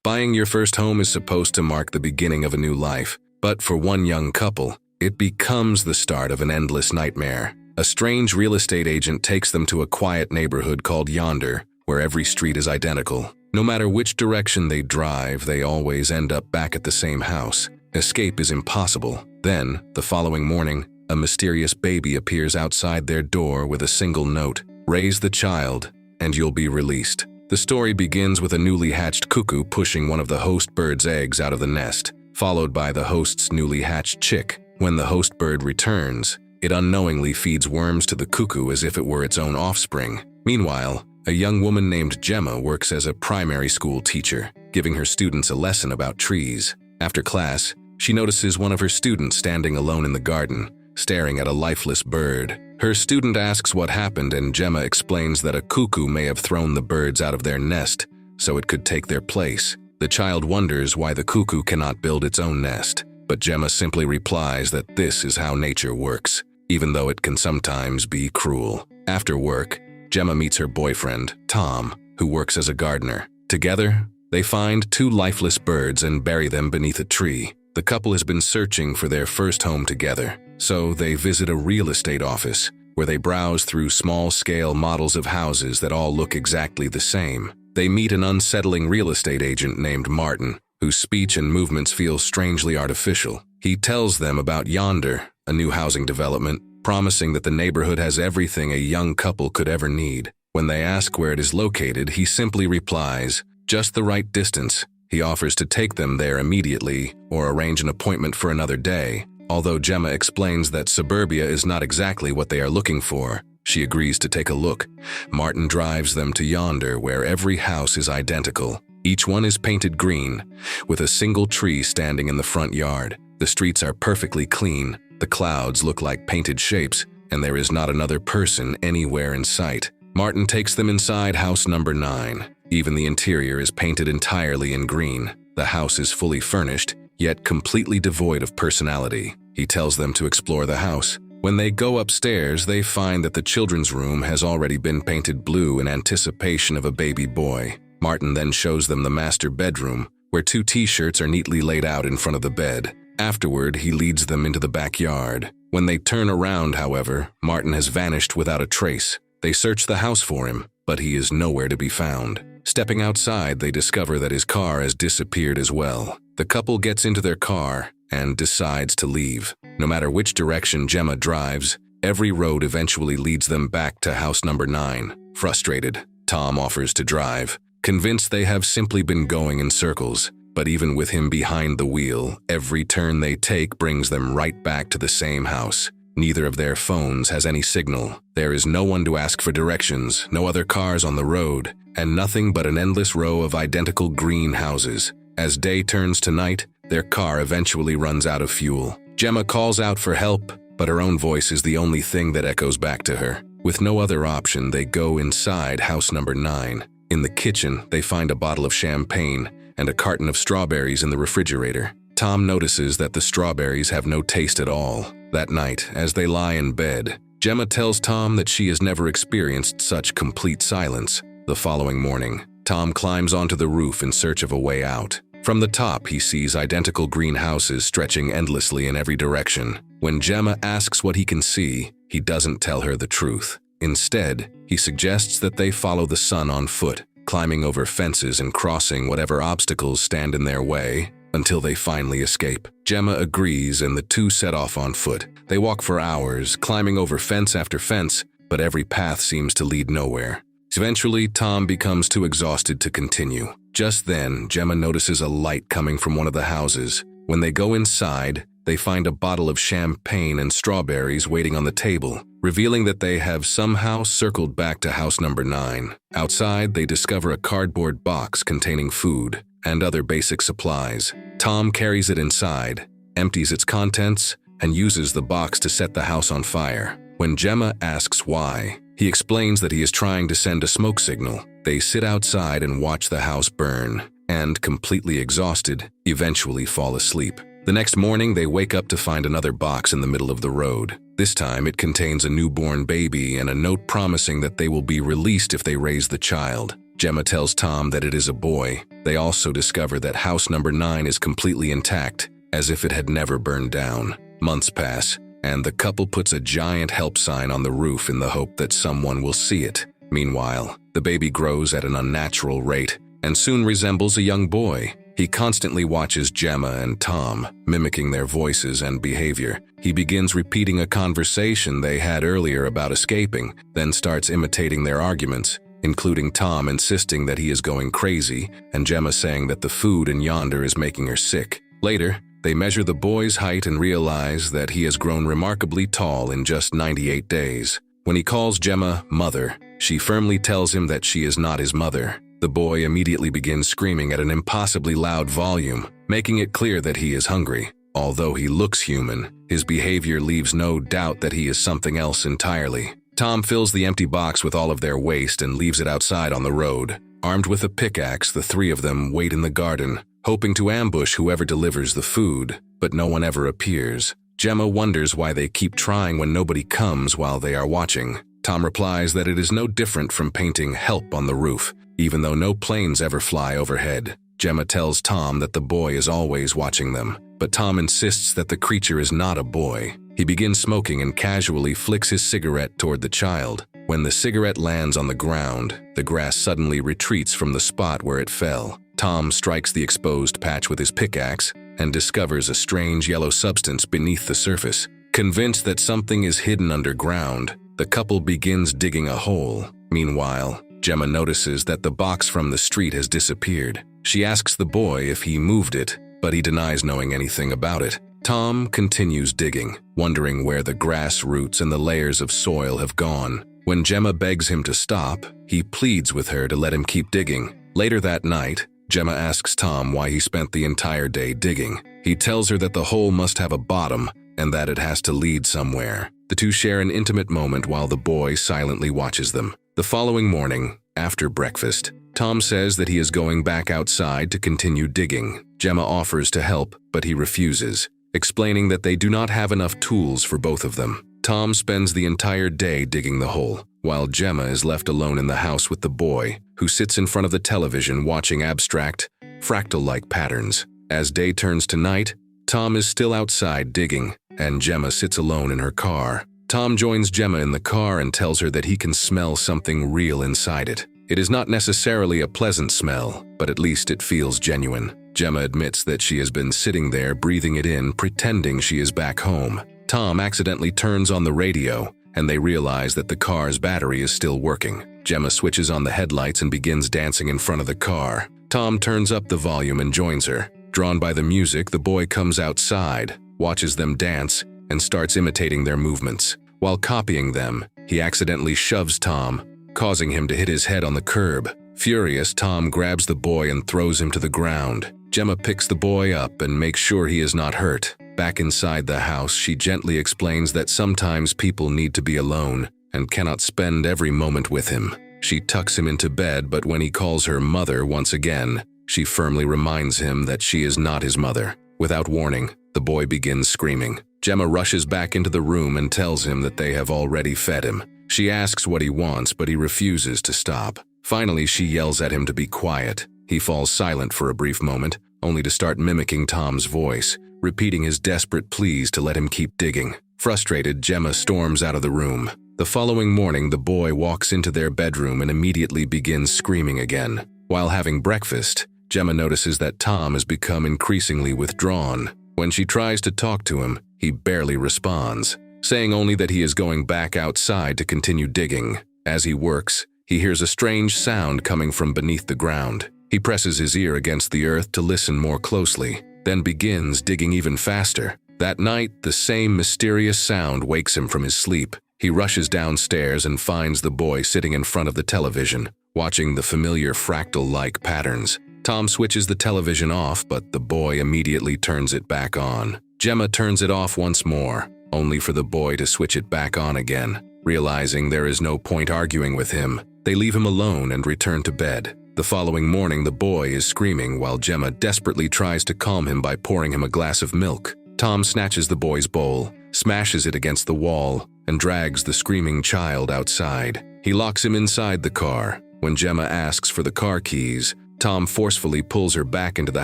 Buying your first home is supposed to mark the beginning of a new life, but for one young couple, it becomes the start of an endless nightmare. A strange real estate agent takes them to a quiet neighborhood called Yonder, where every street is identical. No matter which direction they drive, they always end up back at the same house. Escape is impossible. Then, the following morning, a mysterious baby appears outside their door with a single note: "Raise the child, and you'll be released." The story begins with a newly hatched cuckoo pushing one of the host bird's eggs out of the nest, followed by the host's newly hatched chick. When the host bird returns, it unknowingly feeds worms to the cuckoo as if it were its own offspring. Meanwhile, a young woman named Gemma works as a primary school teacher, giving her students a lesson about trees. After class, she notices one of her students standing alone in the garden, staring at a lifeless bird. Her student asks what happened, and Gemma explains that a cuckoo may have thrown the birds out of their nest so it could take their place. The child wonders why the cuckoo cannot build its own nest, but Gemma simply replies that this is how nature works, even though it can sometimes be cruel. After work, Gemma meets her boyfriend, Tom, who works as a gardener. Together, they find two lifeless birds and bury them beneath a tree. The couple has been searching for their first home together, so they visit a real estate office, where they browse through small-scale models of houses that all look exactly the same. They meet an unsettling real estate agent named Martin, whose speech and movements feel strangely artificial. He tells them about Yonder, a new housing development, promising that the neighborhood has everything a young couple could ever need. When they ask where it is located, he simply replies, "Just the right distance." He offers to take them there immediately or arrange an appointment for another day. Although Gemma explains that suburbia is not exactly what they are looking for, she agrees to take a look. Martin drives them to Yonder, where every house is identical. Each one is painted green, with a single tree standing in the front yard. The streets are perfectly clean, the clouds look like painted shapes, and there is not another person anywhere in sight. Martin takes them inside house number 9. Even the interior is painted entirely in green. The house is fully furnished, yet completely devoid of personality. He tells them to explore the house. When they go upstairs, they find that the children's room has already been painted blue in anticipation of a baby boy. Martin then shows them the master bedroom, where 2 t-shirts are neatly laid out in front of the bed. Afterward, he leads them into the backyard. When they turn around, however, Martin has vanished without a trace. They search the house for him, but he is nowhere to be found. Stepping outside, they discover that his car has disappeared as well. The couple gets into their car and decides to leave. No matter which direction Gemma drives, every road eventually leads them back to house number 9. Frustrated, Tom offers to drive, convinced they have simply been going in circles. But even with him behind the wheel, every turn they take brings them right back to the same house. Neither of their phones has any signal. There is no one to ask for directions, no other cars on the road, and nothing but an endless row of identical green houses. As day turns to night, their car eventually runs out of fuel. Gemma calls out for help, but her own voice is the only thing that echoes back to her. With no other option, they go inside house number 9. In the kitchen, they find a bottle of champagne and a carton of strawberries in the refrigerator. Tom notices that the strawberries have no taste at all. That night, as they lie in bed, Gemma tells Tom that she has never experienced such complete silence. The following morning, Tom climbs onto the roof in search of a way out. From the top, he sees identical green houses stretching endlessly in every direction. When Gemma asks what he can see, he doesn't tell her the truth. Instead, he suggests that they follow the sun on foot, climbing over fences and crossing whatever obstacles stand in their way until they finally escape. Gemma agrees, and the two set off on foot. They walk for hours, climbing over fence after fence, but every path seems to lead nowhere. Eventually, Tom becomes too exhausted to continue. Just then, Gemma notices a light coming from one of the houses. When they go inside, they find a bottle of champagne and strawberries waiting on the table, revealing that they have somehow circled back to house number 9. Outside, they discover a cardboard box containing food and other basic supplies. Tom carries it inside, empties its contents, and uses the box to set the house on fire. When Gemma asks why, he explains that he is trying to send a smoke signal. They sit outside and watch the house burn, and, completely exhausted, eventually fall asleep. The next morning, they wake up to find another box in the middle of the road. This time, it contains a newborn baby and a note promising that they will be released if they raise the child. Gemma tells Tom that it is a boy. They also discover that house number 9 is completely intact, as if it had never burned down. Months pass, and the couple puts a giant help sign on the roof in the hope that someone will see it. Meanwhile, the baby grows at an unnatural rate and soon resembles a young boy. He constantly watches Gemma and Tom, mimicking their voices and behavior. He begins repeating a conversation they had earlier about escaping, then starts imitating their arguments, including Tom insisting that he is going crazy and Gemma saying that the food in yonder is making her sick. Later, they measure the boy's height and realize that he has grown remarkably tall in just 98 days. When he calls Gemma mother, she firmly tells him that she is not his mother. The boy immediately begins screaming at an impossibly loud volume, making it clear that he is hungry. Although he looks human, his behavior leaves no doubt that he is something else entirely. Tom fills the empty box with all of their waste and leaves it outside on the road. Armed with a pickaxe, the three of them wait in the garden, hoping to ambush whoever delivers the food, but no one ever appears. Gemma wonders why they keep trying when nobody comes while they are watching. Tom replies that it is no different from painting "help" on the roof, even though no planes ever fly overhead. Gemma tells Tom that the boy is always watching them, but Tom insists that the creature is not a boy. He begins smoking and casually flicks his cigarette toward the child. When the cigarette lands on the ground, the grass suddenly retreats from the spot where it fell. Tom strikes the exposed patch with his pickaxe and discovers a strange yellow substance beneath the surface. Convinced that something is hidden underground, the couple begins digging a hole. Meanwhile, Gemma notices that the box from the street has disappeared. She asks the boy if he moved it, but he denies knowing anything about it. Tom continues digging, wondering where the grass roots and the layers of soil have gone. When Gemma begs him to stop, he pleads with her to let him keep digging. Later that night, Gemma asks Tom why he spent the entire day digging. He tells her that the hole must have a bottom and that it has to lead somewhere. The two share an intimate moment while the boy silently watches them. The following morning, after breakfast, Tom says that he is going back outside to continue digging. Gemma offers to help, but he refuses, explaining that they do not have enough tools for both of them. Tom spends the entire day digging the hole, while Gemma is left alone in the house with the boy, who sits in front of the television watching abstract, fractal-like patterns. As day turns to night, Tom is still outside digging, and Gemma sits alone in her car. Tom joins Gemma in the car and tells her that he can smell something real inside it. It is not necessarily a pleasant smell, but at least it feels genuine. Gemma admits that she has been sitting there breathing it in, pretending she is back home. Tom accidentally turns on the radio, and they realize that the car's battery is still working. Gemma switches on the headlights and begins dancing in front of the car. Tom turns up the volume and joins her. Drawn by the music, the boy comes outside, watches them dance, and starts imitating their movements. While copying them, he accidentally shoves Tom, causing him to hit his head on the curb. Furious, Tom grabs the boy and throws him to the ground. Gemma picks the boy up and makes sure he is not hurt. Back inside the house, she gently explains that sometimes people need to be alone and cannot spend every moment with him. She tucks him into bed, but when he calls her mother once again, she firmly reminds him that she is not his mother. Without warning, the boy begins screaming. Gemma rushes back into the room and tells him that they have already fed him. She asks what he wants, but he refuses to stop. Finally, she yells at him to be quiet. He falls silent for a brief moment, only to start mimicking Tom's voice, repeating his desperate pleas to let him keep digging. Frustrated, Gemma storms out of the room. The following morning, the boy walks into their bedroom and immediately begins screaming again. While having breakfast, Gemma notices that Tom has become increasingly withdrawn. When she tries to talk to him, he barely responds, saying only that he is going back outside to continue digging. As he works, he hears a strange sound coming from beneath the ground. He presses his ear against the earth to listen more closely, then begins digging even faster. That night, the same mysterious sound wakes him from his sleep. He rushes downstairs and finds the boy sitting in front of the television, watching the familiar fractal-like patterns. Tom switches the television off, but the boy immediately turns it back on. Gemma turns it off once more, only for the boy to switch it back on again. Realizing there is no point arguing with him, they leave him alone and return to bed. The following morning, the boy is screaming while Gemma desperately tries to calm him by pouring him a glass of milk. Tom snatches the boy's bowl, smashes it against the wall, and drags the screaming child outside. He locks him inside the car, When Gemma asks for the car keys, Tom forcefully pulls her back into the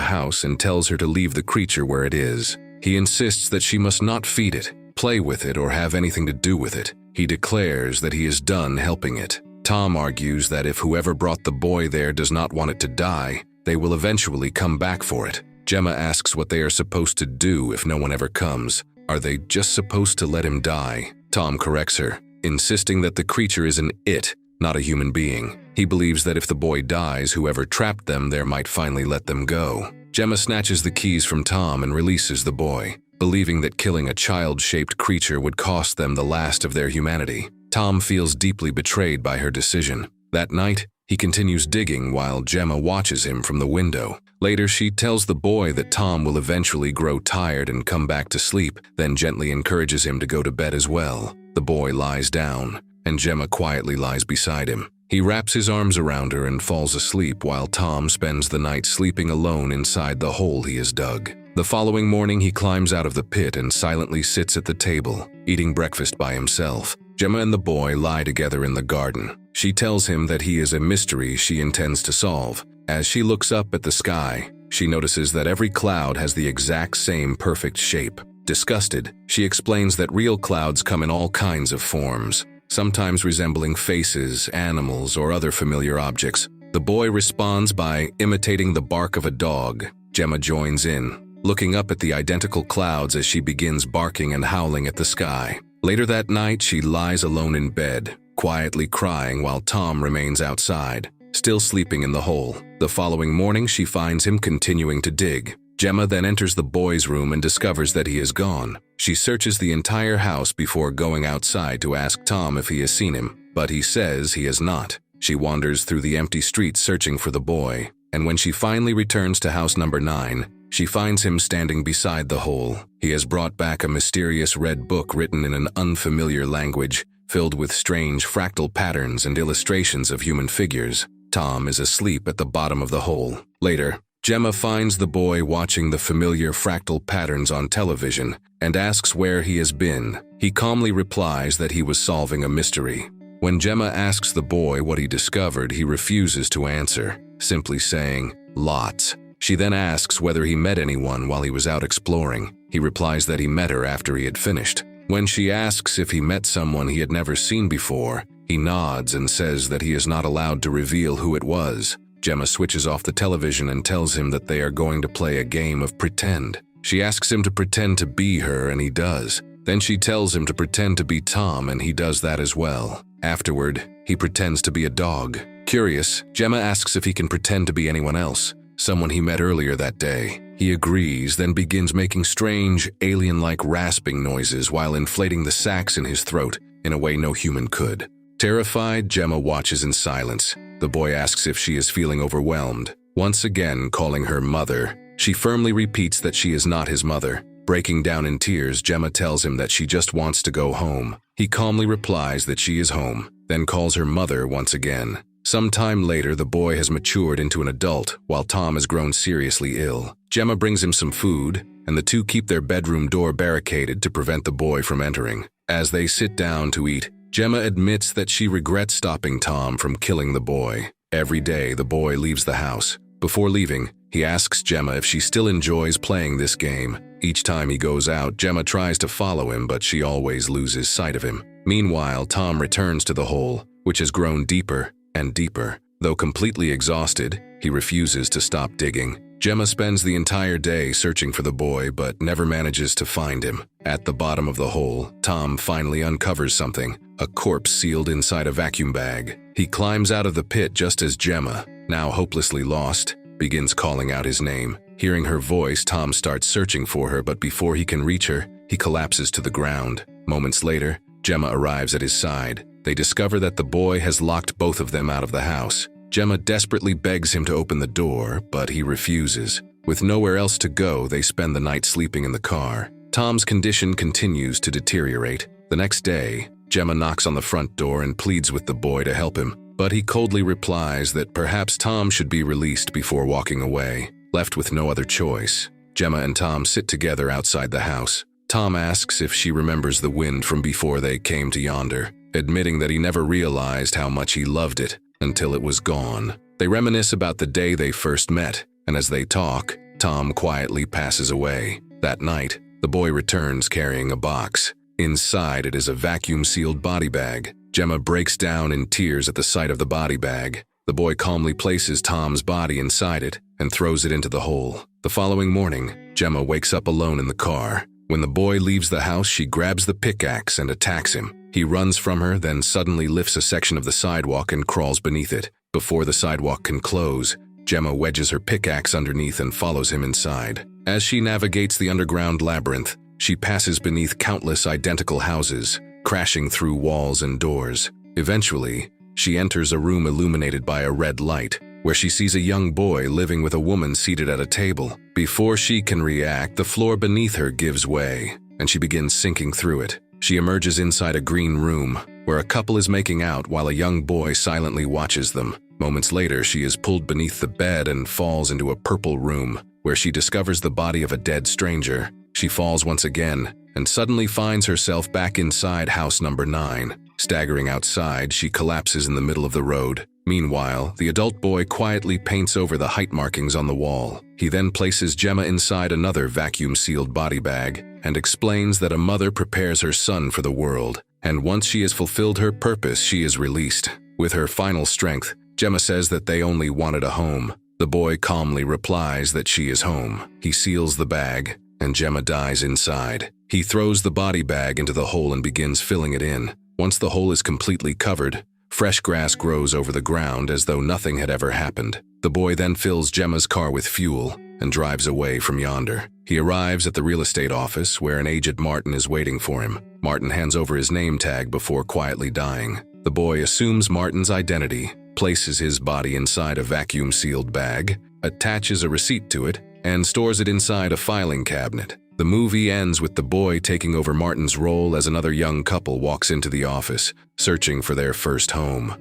house and tells her to leave the creature where it is. He insists that she must not feed it, play with it, or have anything to do with it. He declares that he is done helping it. Tom argues that if whoever brought the boy there does not want it to die, they will eventually come back for it. Gemma asks what they are supposed to do if no one ever comes. Are they just supposed to let him die? Tom corrects her, insisting that the creature is an it, not a human being. He believes that if the boy dies, whoever trapped them there might finally let them go. Gemma snatches the keys from Tom and releases the boy, believing that killing a child-shaped creature would cost them the last of their humanity. Tom feels deeply betrayed by her decision. That night, he continues digging while Gemma watches him from the window. Later, she tells the boy that Tom will eventually grow tired and come back to sleep, then gently encourages him to go to bed as well. The boy lies down, and Gemma quietly lies beside him. He wraps his arms around her and falls asleep while Tom spends the night sleeping alone inside the hole he has dug. The following morning, he climbs out of the pit and silently sits at the table, eating breakfast by himself. Gemma and the boy lie together in the garden. She tells him that he is a mystery she intends to solve. As she looks up at the sky, she notices that every cloud has the exact same perfect shape. Disgusted, she explains that real clouds come in all kinds of forms, sometimes resembling faces, animals, or other familiar objects. The boy responds by imitating the bark of a dog. Gemma joins in, looking up at the identical clouds as she begins barking and howling at the sky. Later that night, she lies alone in bed, quietly crying while Tom remains outside, still sleeping in the hole. The following morning, she finds him continuing to dig. Gemma then enters the boy's room and discovers that he is gone. She searches the entire house before going outside to ask Tom if he has seen him, but he says he has not. She wanders through the empty streets searching for the boy, and when she finally returns to house number 9, she finds him standing beside the hole. He has brought back a mysterious red book written in an unfamiliar language, filled with strange fractal patterns and illustrations of human figures. Tom is asleep at the bottom of the hole. Later, Gemma finds the boy watching the familiar fractal patterns on television and asks where he has been. He calmly replies that he was solving a mystery. When Gemma asks the boy what he discovered, he refuses to answer, simply saying, "Lots." She then asks whether he met anyone while he was out exploring. He replies that he met her after he had finished. When she asks if he met someone he had never seen before, he nods and says that he is not allowed to reveal who it was. Gemma switches off the television and tells him that they are going to play a game of pretend. She asks him to pretend to be her, and he does. Then she tells him to pretend to be Tom, and he does that as well. Afterward, he pretends to be a dog. Curious, Gemma asks if he can pretend to be anyone else, someone he met earlier that day. He agrees, then begins making strange, alien-like rasping noises while inflating the sacs in his throat in a way no human could. Terrified, Gemma watches in silence. The boy asks if she is feeling overwhelmed, once again calling her mother. She firmly repeats that she is not his mother. Breaking down in tears, Gemma tells him that she just wants to go home. He calmly replies that she is home, then calls her mother once again. Sometime later, the boy has matured into an adult, while Tom has grown seriously ill. Gemma brings him some food, and the two keep their bedroom door barricaded to prevent the boy from entering. As they sit down to eat, Gemma admits that she regrets stopping Tom from killing the boy. Every day, the boy leaves the house. Before leaving, he asks Gemma if she still enjoys playing this game. Each time he goes out, Gemma tries to follow him, but she always loses sight of him. Meanwhile, Tom returns to the hole, which has grown deeper and deeper. Though completely exhausted, he refuses to stop digging. Gemma spends the entire day searching for the boy, but never manages to find him. At the bottom of the hole, Tom finally uncovers something, a corpse sealed inside a vacuum bag. He climbs out of the pit just as Gemma, now hopelessly lost, begins calling out his name. Hearing her voice, Tom starts searching for her, but before he can reach her, he collapses to the ground. Moments later, Gemma arrives at his side. They discover that the boy has locked both of them out of the house. Gemma desperately begs him to open the door, but he refuses. With nowhere else to go, they spend the night sleeping in the car. Tom's condition continues to deteriorate. The next day, Gemma knocks on the front door and pleads with the boy to help him, but he coldly replies that perhaps Tom should be released before walking away. Left with no other choice, Gemma and Tom sit together outside the house. Tom asks if she remembers the wind from before they came to yonder, admitting that he never realized how much he loved it. until it was gone. They reminisce about the day they first met, and as they talk, Tom quietly passes away. That night, the boy returns carrying a box. Inside it is a vacuum-sealed body bag. Gemma breaks down in tears at the sight of the body bag. The boy calmly places Tom's body inside it and throws it into the hole. The following morning, Gemma wakes up alone in the car. When the boy leaves the house, she grabs the pickaxe and attacks him. He runs from her, then suddenly lifts a section of the sidewalk and crawls beneath it. Before the sidewalk can close, Gemma wedges her pickaxe underneath and follows him inside. As she navigates the underground labyrinth, she passes beneath countless identical houses, crashing through walls and doors. Eventually, she enters a room illuminated by a red light, where she sees a young boy living with a woman seated at a table. Before she can react, the floor beneath her gives way, and she begins sinking through it. She emerges inside a green room, where a couple is making out while a young boy silently watches them. Moments later, she is pulled beneath the bed and falls into a purple room, where she discovers the body of a dead stranger. She falls once again, and suddenly finds herself back inside house number 9. Staggering outside, she collapses in the middle of the road. Meanwhile, the adult boy quietly paints over the height markings on the wall. He then places Gemma inside another vacuum-sealed body bag and explains that a mother prepares her son for the world, and once she has fulfilled her purpose, she is released. With her final strength, Gemma says that they only wanted a home. The boy calmly replies that she is home. He seals the bag, and Gemma dies inside. He throws the body bag into the hole and begins filling it in. Once the hole is completely covered, fresh grass grows over the ground as though nothing had ever happened. The boy then fills Gemma's car with fuel and drives away from yonder. He arrives at the real estate office where an aged Martin is waiting for him. Martin hands over his name tag before quietly dying. The boy assumes Martin's identity, places his body inside a vacuum-sealed bag, attaches a receipt to it, and stores it inside a filing cabinet. The movie ends with the boy taking over Martin's role as another young couple walks into the office, searching for their first home.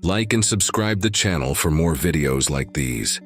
Like and subscribe the channel for more videos like these.